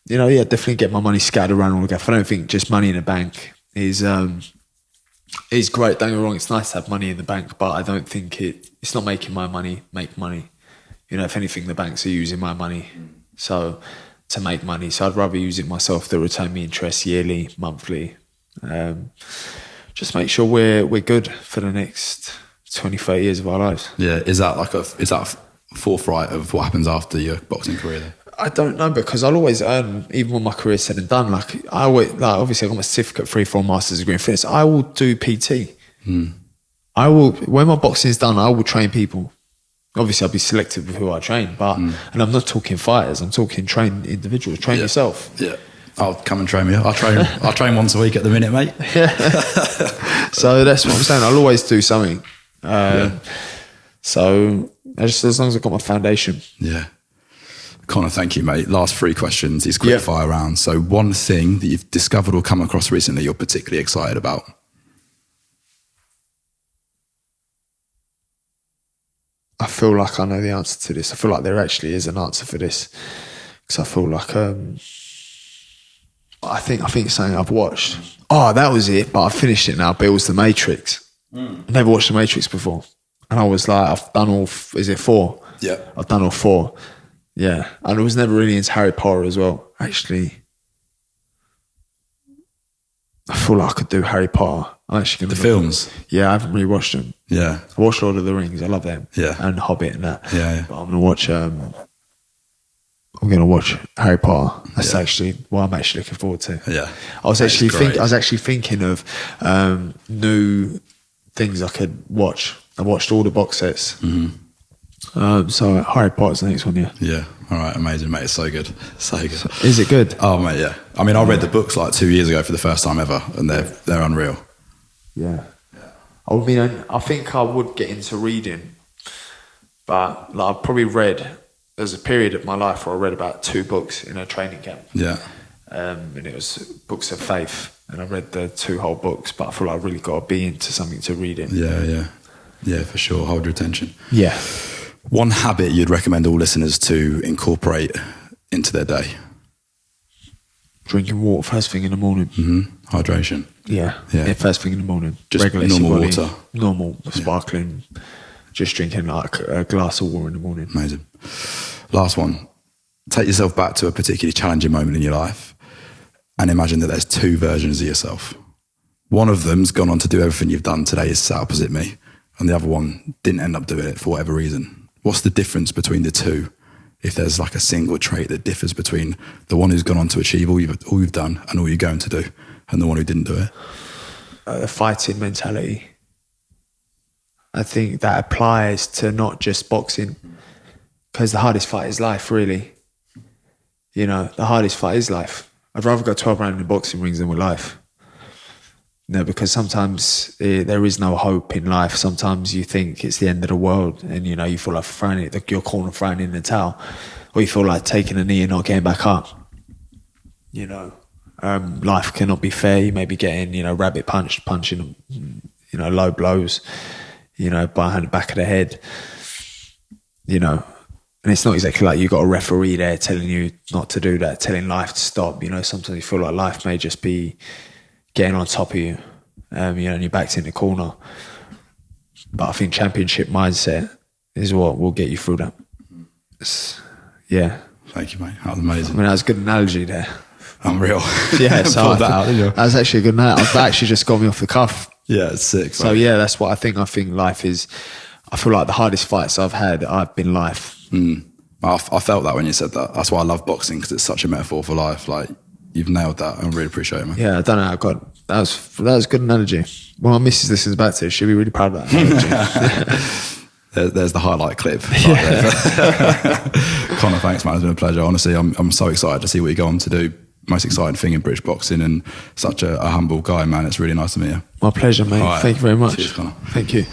you know, yeah, definitely get my money scattered around all the gaff. I don't think just money in the bank is great. Don't get me wrong, it's nice to have money in the bank, but I don't think it's not making my money make money. You know, if anything, the banks are using my money to make money. So I'd rather use it myself to return me interest yearly, monthly. Just make sure we're good for the next 20, 30 years of our lives. Yeah, is that forthright of what happens after your boxing career then? I don't know, because I'll always earn, even when my career's said and done. Like obviously I got my certificate, 3-4 master's degree in fitness. I will do PT. I will, when my boxing is done, I will train people. Obviously I'll be selective with who I train, but and I'm not talking fighters. I'm talking train individuals. Train yourself. Yeah, I'll come and train me. I train once a week at the minute, mate. So that's what I'm saying. I'll always do something. So just as long as I've got my foundation. Yeah. Conor, thank you, mate. Last 3 questions, these quick fire rounds. So one thing that you've discovered or come across recently you're particularly excited about? I feel like I know the answer to this. I feel like there actually is an answer for this. Because I feel like I think it's something I've watched. Oh, that was it, but I finished it now. But it was The Matrix. I never watched The Matrix before. And I was like, I've done all, is it 4? Yeah. I've done all 4. Yeah. And I was never really into Harry Potter as well. Actually, I feel like I could do Harry Potter. I'm actually going to films? Yeah, I haven't really watched them. Yeah. I watched Lord of the Rings. I love them. Yeah. And Hobbit and that. Yeah. But I'm going to watch Harry Potter. That's actually what I'm actually looking forward to. Yeah. I was actually thinking of new things I could watch. I watched all the box sets. So Harry Potter's the next one, yeah. Yeah. All right. Amazing, mate. It's so good. So good. Is it good? Oh, mate, yeah. I mean, I read the books like 2 years ago for the first time ever, and they're unreal. Yeah. I mean, I think I would get into reading, but like, I've probably read, there's a period of my life where I read about 2 books in a training camp. Yeah. And it was books of faith, and I read the 2 whole books, but I feel like I really got to be into something to read in. Yeah, for sure. Hold your attention. Yeah. One habit you'd recommend all listeners to incorporate into their day? Drinking water first thing in the morning. Hydration. Yeah, first thing in the morning. Just regulate normal your body. water. Normal, sparkling. Just drinking like a glass of water in the morning. Amazing. Last one. Take yourself back to a particularly challenging moment in your life and imagine that there's 2 versions of yourself. One of them's gone on to do everything you've done today, is sat opposite me, and the other one didn't end up doing it for whatever reason. What's the difference between the 2? If there's like a single trait that differs between the one who's gone on to achieve all you've done and all you're going to do, and the one who didn't do it? The fighting mentality. I think that applies to not just boxing, because the hardest fight is life, really. You know, the hardest fight is life. I'd rather go 12 rounds in boxing rings than with life. because sometimes there is no hope in life. Sometimes you think it's the end of the world, and you feel like your corner throwing in the towel, or you feel like taking a knee and not getting back up. Life cannot be fair. You may be getting rabbit punching low blows, behind the back of the head, and it's not exactly like you got a referee there telling you not to do that, telling life to stop. Sometimes you feel like life may just be getting on top of you, and your back's in the corner. But I think championship mindset is what will get you through that. Yeah. Thank you, mate. That was amazing. I mean, that was a good analogy there. Unreal. Yeah, so Pulled that out, didn't you? that was actually a good night. That actually just got me off the cuff. Yeah, it's sick. So yeah, that's what I think. I think life is. I feel like the hardest fights I've had, I've been life. I felt that when you said that. That's why I love boxing, because it's such a metaphor for life. Like, you've nailed that. I really appreciate it, man. Yeah, I don't know how I got that was a good analogy. Well, my missus listens back to it. She'll be really proud of that analogy. There's the highlight clip. Right there. Conor, thanks, man. It's been a pleasure. Honestly, I'm so excited to see what you go on to do. Most exciting thing in British boxing, and such a humble guy, man. It's really nice to meet you. My pleasure, mate. Right. Thank you very much. Cheers, Conor. Thank you.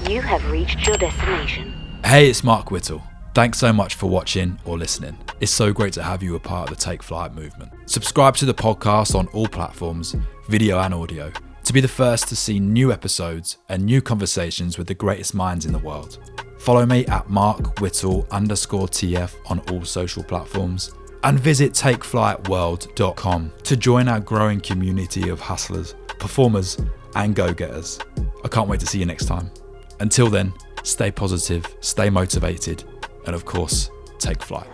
You have reached your destination. Hey, it's Mark Whittle. Thanks so much for watching or listening. It's so great to have you a part of the Take Flight movement. Subscribe to the podcast on all platforms, video and audio, to be the first to see new episodes and new conversations with the greatest minds in the world. Follow me at markwhittle_TF on all social platforms, and visit takeflightworld.com to join our growing community of hustlers, performers, and go-getters. I can't wait to see you next time. Until then, stay positive, stay motivated, and of course, take flight.